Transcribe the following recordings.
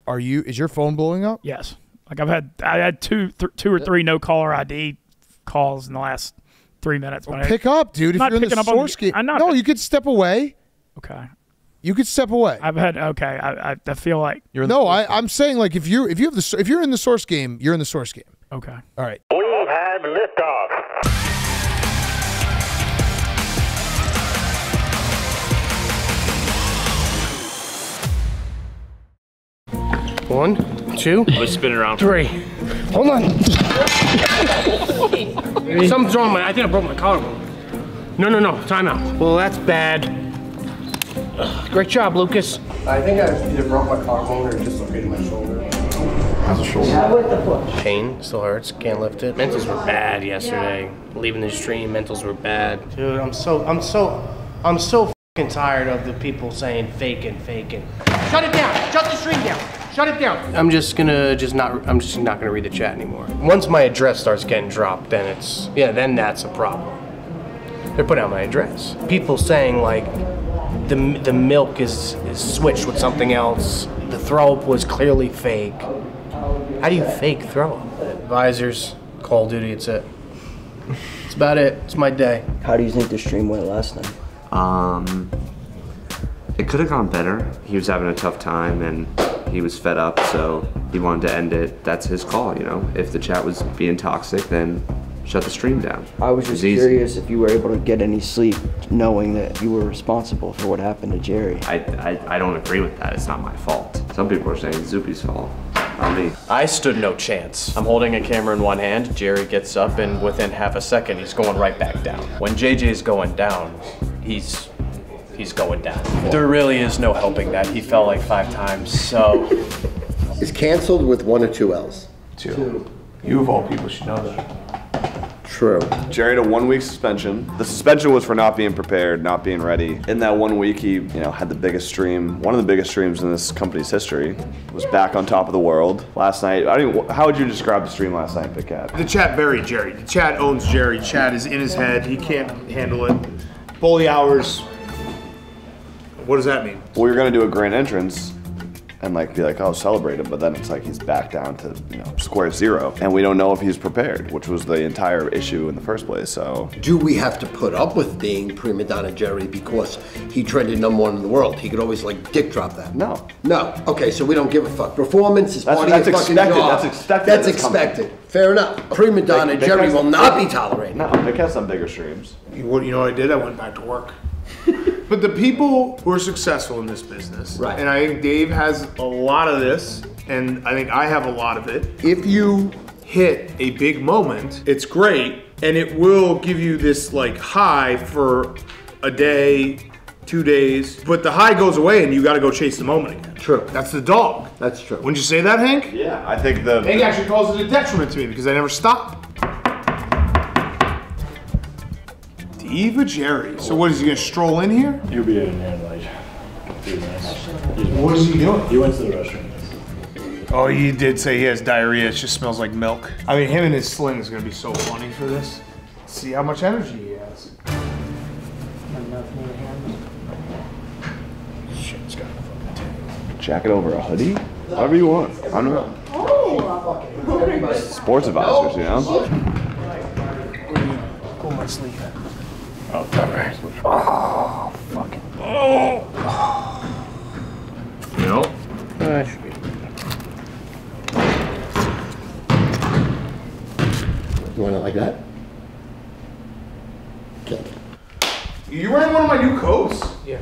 Is your phone blowing up? Yes. Like I had two or three no caller ID calls in the last 3 minutes. Well, pick up, dude. If you're in the source game, no, you could step away. Okay. You could step away. I feel like I'm saying like if you're in the source game, you're in the source game. Okay. All right. We have liftoff. One, two. Let's spin it around. 3. Hold on. Something's wrong. I think I broke my collarbone. No. Time out. Well, that's bad. Great job, Lucas. I think I either broke my collarbone or dislocated my shoulder. How's the shoulder? Yeah, with the push. Pain still hurts. Can't lift it. Mentals were bad yesterday. Leaving the stream, mentals were bad. Dude, I'm so fucking tired of the people saying faking. Shut it down. Shut the stream down. Shut it down. I'm just not gonna read the chat anymore. Once my address starts getting dropped, then then that's a problem. They're putting out my address. People saying like the milk is switched with something else. The throw up was clearly fake. How do you fake throw up? Advisors, Call of Duty, it's it. That's about it. It's my day. How do you think the stream went last night? It could have gone better. He was having a tough time and he was fed up, so he wanted to end it. That's his call, you know. If the chat was being toxic, then shut the stream down. I was just curious if you were able to get any sleep knowing that you were responsible for what happened to Jerry. I don't agree with that. It's not my fault. Some people are saying it's Zupi's fault. Not me. I stood no chance. I'm holding a camera in one hand. Jerry gets up, and within half a second, he's going right back down. When JJ's going down, he's going down. There really is no helping that. He fell like 5 times, so. It's canceled with 1 or 2 L's. 2. You of all people should know that. True. Jerry had a 1-week suspension. The suspension was for not being prepared, not being ready. In that 1 week, he had the biggest stream, one of the biggest streams in this company's history. Was back on top of the world. Last night, how would you describe the stream last night, Big Cat? The chat buried Jerry. The chat owns Jerry. Chat is in his head. He can't handle it. Bully hours. What does that mean? Well, we were gonna do a grand entrance and be like, oh, celebrate him, but then it's like he's back down to, square zero. And we don't know if he's prepared, which was the entire issue in the first place, so. Do we have to put up with being prima donna Jerry because he trended #1 in the world? He could always dick drop that. No. No, okay, so we don't give a fuck. Performance is part of your fucking expected. job. That's expected. That's expected. Fair enough. Prima donna Jerry will not be tolerated. No, Nick has some bigger streams. You know what I did? I went back to work. But the people who are successful in this business, right. And I think Dave has a lot of this, and I think I have a lot of it. If you hit a big moment, it's great, and it will give you this high for a day, 2 days, but the high goes away and you gotta go chase the moment again. True. That's the dog. That's true. Wouldn't you say that, Hank? Yeah, I think Hank actually calls it a detriment to me because I never stop. Eva Jerry. So what, is he gonna stroll in here? He'll be in there in 3 minutes. What is he doing? He went to the restroom. Oh, he did say he has diarrhea. It just smells like milk. I mean, him and his sling is gonna be so funny for this. See how much energy he has. Shit's got a fucking tank. Jacket over a hoodie? Whatever you want. I don't know. Oh! Sports advisors, Pull my sleeve out. Oh, alright. Oh, fucking. Oh! That should be. You want it like that? Okay. You wearing one of my new coats? Yeah.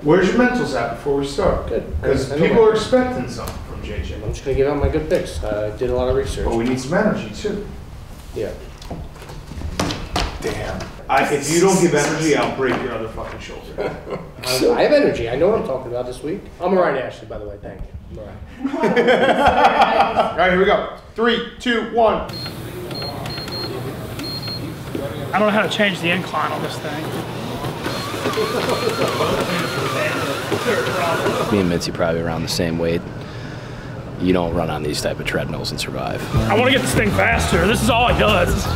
Where's your mentals at before we start? Good. Because people are expecting something from JJ. I'm just gonna give out my good picks. I did a lot of research. But we need some energy too. Yeah. Damn. If you don't give energy, I'll break your other fucking shoulder. I have energy. I know what I'm talking about this week. I'm alright, Ashley, by the way. Thank you. I'm alright. Alright, here we go. 3, 2, 1. I don't know how to change the incline on this thing. Me and Mintzy probably around the same weight. You don't run on these type of treadmills and survive. I want to get this thing faster. This is all it does.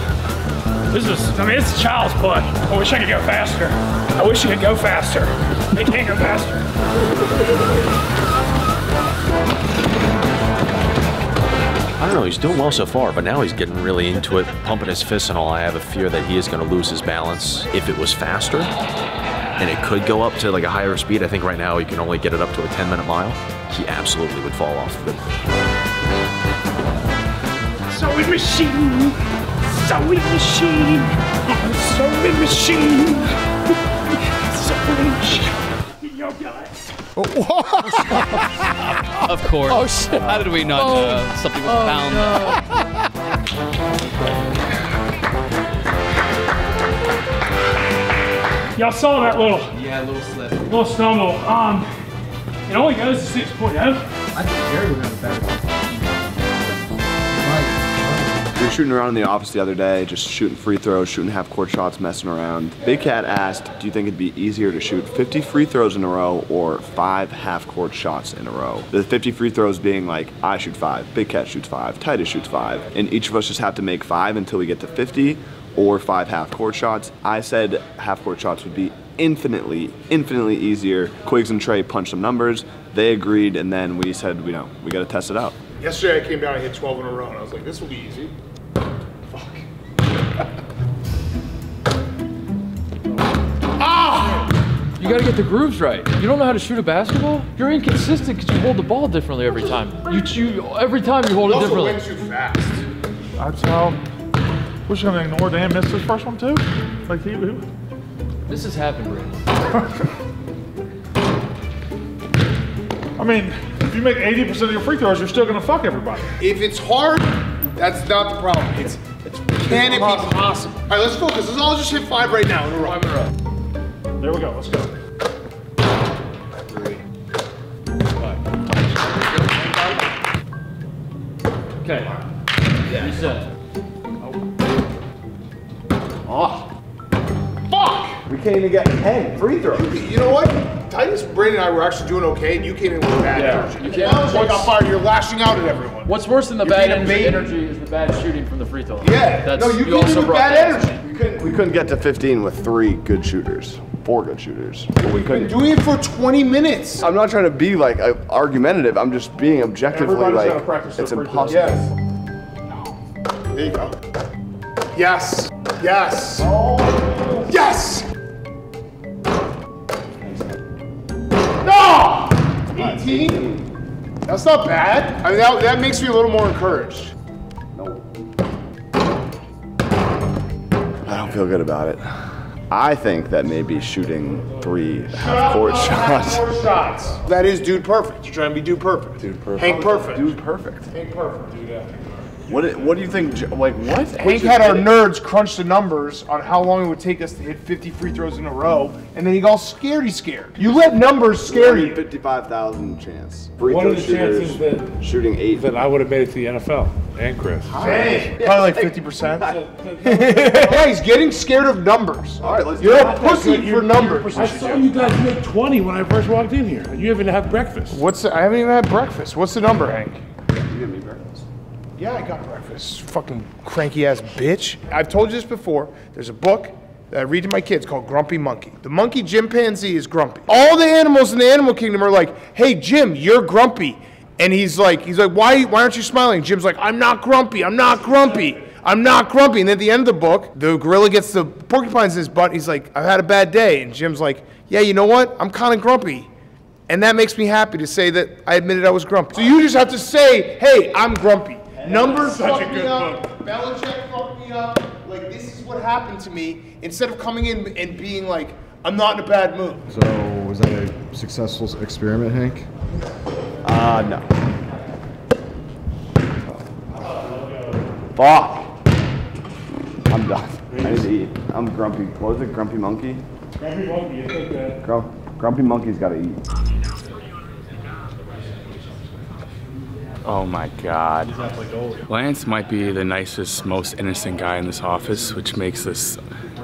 It's a child's play. I wish I could go faster. I wish I could go faster. They can't go faster. don't know, he's doing well so far, but now he's getting really into it, pumping his fists and all. I have a fear that he is going to lose his balance. If it was faster, and it could go up to like a higher speed, I think right now he can only get it up to a 10-minute mile, he absolutely would fall off. Sewing machine, sewing machine, sewing machine, sewing machine. Yo, guys. Of course. Oh, shit. How did we not know something was found? Y'all saw that little slip. Little stumble. It only goes to 6.0. I think Jerry would have a better. We were shooting around in the office the other day, just shooting free throws, shooting half-court shots, messing around. Big Cat asked, do you think it'd be easier to shoot 50 free throws in a row or 5 half-court shots in a row? The 50 free throws being like, I shoot 5, Big Cat shoots 5, Titus shoots 5, and each of us just have to make 5 until we get to 50, or 5 half-court shots. I said half-court shots would be infinitely easier. Quiggs and Trey punched some numbers, they agreed, and then we said, we gotta test it out. Yesterday I came down and hit 12 in a row, and I was like, this will be easy. You gotta get the grooves right. You don't know how to shoot a basketball? You're inconsistent because you hold the ball differently every time. Every time you hold it differently. Also wins too fast. That's how. We're just gonna ignore Dan missed his first one too? Like he. This has happened, Brandon. I mean, if you make 80% of your free throws, you're still gonna fuck everybody. If it's hard, that's not the problem. It's can it be possible? All right, let's focus. Let's all just hit 5 right now in a row. 5 in a row. There we go. Let's go. 3, 5. Okay. Yeah. Reset. Oh. Fuck! We can't even get 10 free throws. You know what? Titus, Brandon, and I were actually doing okay, and you came in with bad energy. You can't. Now it's like on fire. You're lashing out at everyone. What's worse than the You're bad being a baby. energy is the bad shooting from the free throw. Yeah. No, you came in with bad energy. We couldn't get to 15 with 3 good shooters, 4 good shooters. But we couldn't. Doing it for 20 minutes. I'm not trying to be like argumentative. I'm just being objectively Everybody's like, gotta practice it's their free impossible. Yes. There you go. Yes. Yes. Oh. Yes. No. 18. That's not bad. I mean, that makes me a little more encouraged. I don't feel good about it. I think that maybe shooting 3 half-court shots. Shots. That is dude perfect. You're trying to be dude perfect. Dude perfect. Hank perfect. Dude perfect. Hank perfect. Dude. What do you think? Like what? Hank had our nerds crunch the numbers on how long it would take us to hit 50 free throws in a row, and then he got scared. You let numbers scare you. 55,000 chance. Free What throw are the shooters chances that shooting 8? that I would have made it to the NFL and Chris? Hey, probably like 50%. Yeah, he's getting scared of numbers. All right, let's. You're a pussy for numbers. I saw you guys make 20 when I first walked in here. You haven't had breakfast. I haven't even had breakfast. What's the number, Hank? You give me breakfast. Yeah, I got breakfast. Fucking cranky ass bitch. I've told you this before. There's a book that I read to my kids called Grumpy Monkey. The monkey chimpanzee is grumpy. All the animals in the animal kingdom are like, hey Jim, you're grumpy. And he's like, why aren't you smiling? Jim's like, I'm not grumpy. I'm not grumpy. I'm not grumpy. And then at the end of the book, the gorilla gets the porcupines in his butt. He's like, I've had a bad day. And Jim's like, yeah, you know what? I'm kind of grumpy. And that makes me happy to say that I admitted I was grumpy. So you just have to say, hey, I'm grumpy. Numbers fucked me up. Belichick fucked me up. Like, this is what happened to me. Instead of coming in and being like, I'm not in a bad mood. So, was that a successful experiment, Hank? No. Fuck. I'm done. I need to eat. I'm grumpy. What was it? Grumpy monkey? Grumpy monkey, you think that? Grumpy monkey's gotta eat. Oh my God. Lance might be the nicest, most innocent guy in this office, which makes this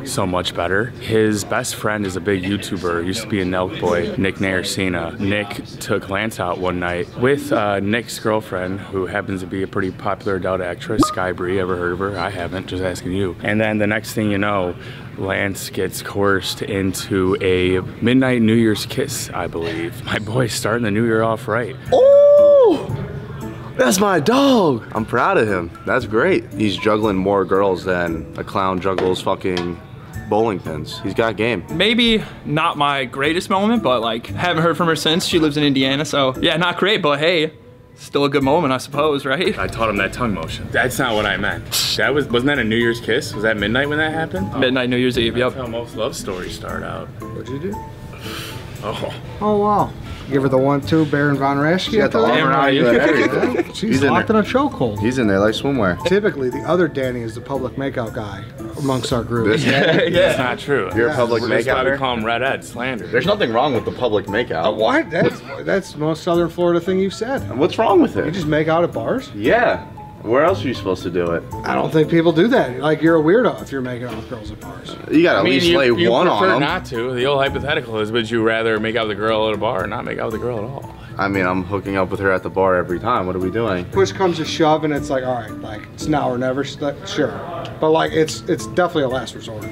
so much better. His best friend is a big YouTuber, used to be a Nelk boy, Nick Saban. Nick took Lance out one night with Nick's girlfriend, who happens to be a pretty popular adult actress, Sky Bree. Ever heard of her? I haven't, just asking you. And then the next thing you know, Lance gets coerced into a midnight New Year's kiss, I believe. My boy's starting the new year off right. Oh! That's my dog. I'm proud of him. That's great. He's juggling more girls than a clown juggles fucking bowling pins. He's got game. Maybe not my greatest moment, but like haven't heard from her since. She lives in Indiana, so yeah, not great, but hey, still a good moment, I suppose, right? I taught him that tongue motion. That's not what I meant. Wasn't that a New Year's kiss? Was that midnight when that happened? Midnight New Year's Eve, yep. That's how most love stories start out. What'd you do? Oh. Oh, wow. Give her the 1-2 Baron Von Raschke. She got the arm around you and everything. She's locked in a chokehold. He's in there like swimwear. Typically, the other Danny is the public makeout guy amongst our group. That's not true. You're a public That's why we makeout. call him Red Ed, slander. There's nothing wrong with the public makeout. What? That's the most Southern Florida thing you've said. What's wrong with You it? just make out at bars? Yeah. Where else are you supposed to do it? I don't think people do that. Like, you're a weirdo if you're making out with girls at bars. You gotta at least lay one on them. Not to. The old hypothetical is, would you rather make out with a girl at a bar or not make out with a girl at all? I mean, I'm hooking up with her at the bar every time. What are we doing? Push comes to shove, and it's like, all right, like, it's now or never. Sure. But, like, it's definitely a last resort.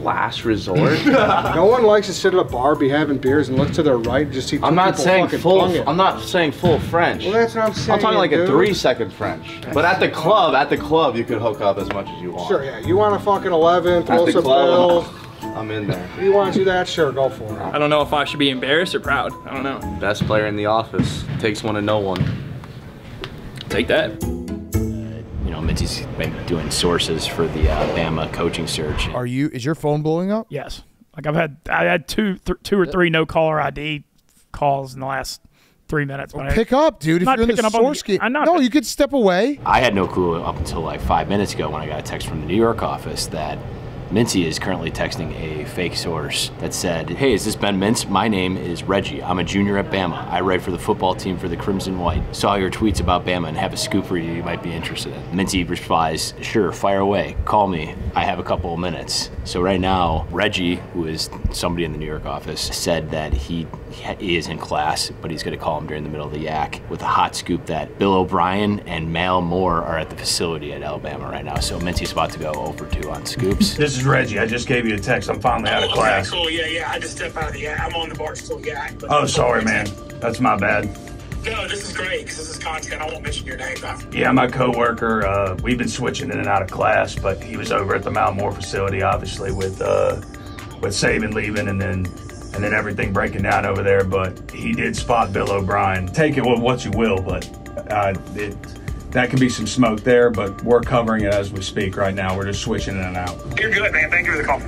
Last resort? No one likes to sit at a bar, be having beers, and look to their right and just see two I'm not people saying fucking full. tongue it. I'm not saying full French. Well, that's what I'm saying. I'm talking like a dude. 3-second French. But at the club, you could hook up as much as you want. Sure, yeah. You want a fucking 11, At throw the some club, bills. I'm in there. You want to do that? Sure, go for it. I don't know if I should be embarrassed or proud. I don't know. Best player in the office. Takes one to know one. Take that. You know, Mintzy's been doing sources for the Bama coaching search. Is your phone blowing up? Yes. Like I had two or three no caller ID calls in the last 3 minutes. Well, pick up, dude. If Not you're in the picking up on source game. I'm not. No, you could step away. I had no clue up until like 5 minutes ago when I got a text from the New York office that Mintzy is currently texting a fake source that said, "Hey, is this Ben Mintz? My name is Reggie. I'm a junior at Bama. I write for the football team for the Crimson White. Saw your tweets about Bama and have a scoop for you might be interested in." Mintzy replies, "Sure, fire away. Call me. I have a couple of minutes." So right now, Reggie, who is somebody in the New York office, said that he is in class, but he's going to call him during the middle of the yak with a hot scoop that Bill O'Brien and Mal Moore are at the facility at Alabama right now. So Mintzy's about to go over 2 on scoops. This is Reggie. I just gave you a text. I'm finally out of class. Cool, yeah. I just stepped out of the yak. I'm on the Barstool yak. Oh, sorry, man. That's my bad. No, this is great because this is content. I won't mention your name, though. Yeah, my coworker. We've been switching in and out of class, but he was over at the Mount Moore facility, obviously, with Saban leaving and then everything breaking down over there. But he did spot Bill O'Brien. Take it with what you will, but that can be some smoke there. But we're covering it as we speak right now. We're just switching in and out. You're good, man. Thank you for the call.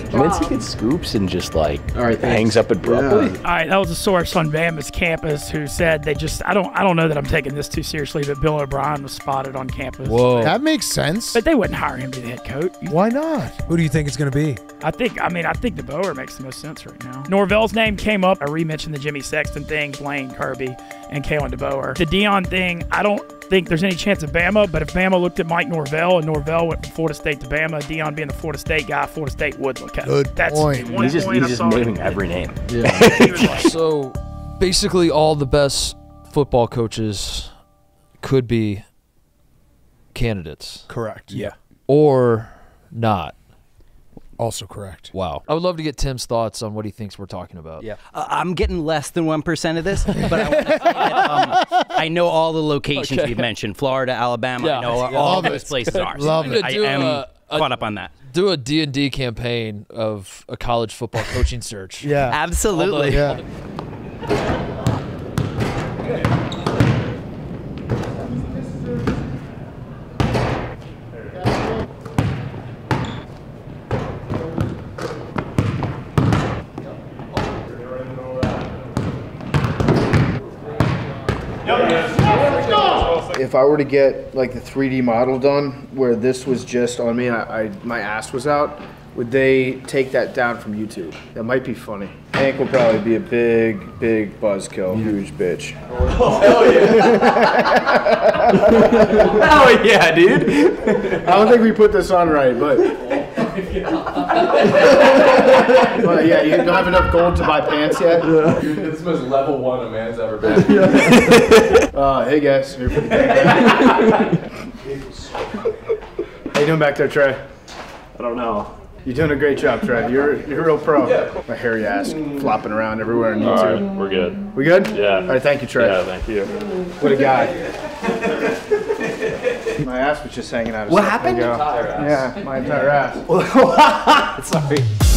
Mintzy gets scoops and just like hangs up abruptly. All right, that was a source on Bama's campus who said they just I don't know that I'm taking this too seriously, but Bill O'Brien was spotted on campus. Whoa, that makes sense. But they wouldn't hire him to be the head coach. Why not? Who do you think it's going to be? I think DeBoer makes the most sense right now. Norvell's name came up. I re-mentioned the Jimmy Sexton thing, Blaine Kirby, and Kalen DeBoer. The Dion thing, I don't think there's any chance of Bama, but if Bama looked at Mike Norvell and Norvell went from Florida State to Bama, Dion being the Florida State guy, Florida State would look at him. Good point. He's just naming every name. Yeah. So basically all the best football coaches could be candidates. Correct. Yeah. Or not. Also correct. Wow. I would love to get Tim's thoughts on what he thinks we're talking about. Yeah. I'm getting less than 1% of this, but I want to say that, I know all the locations we've mentioned. Florida, Alabama, I know all those places are. Love it. I am caught up on that. Do a D&D campaign of a college football coaching search. Yeah. Absolutely. Yeah. If I were to get like the 3D model done where this was just on me and my ass was out, would they take that down from YouTube? That might be funny. Hank will probably be a big buzzkill, huge bitch. Oh, hell yeah. Hell yeah, dude. I don't think we put this on right, but yeah, you don't have enough gold to buy pants yet? This was level 1 a man's ever been. Hey guys. How you doing back there, Trey? I don't know. You're doing a great job, Trey. You're a real pro. Yeah. My hairy ass flopping around everywhere on YouTube. All right, we're good. We good? Yeah. All right, thank you, Trey. Yeah, thank you. What a guy. My ass was just hanging out. What happened? Yeah, my entire ass. Sorry.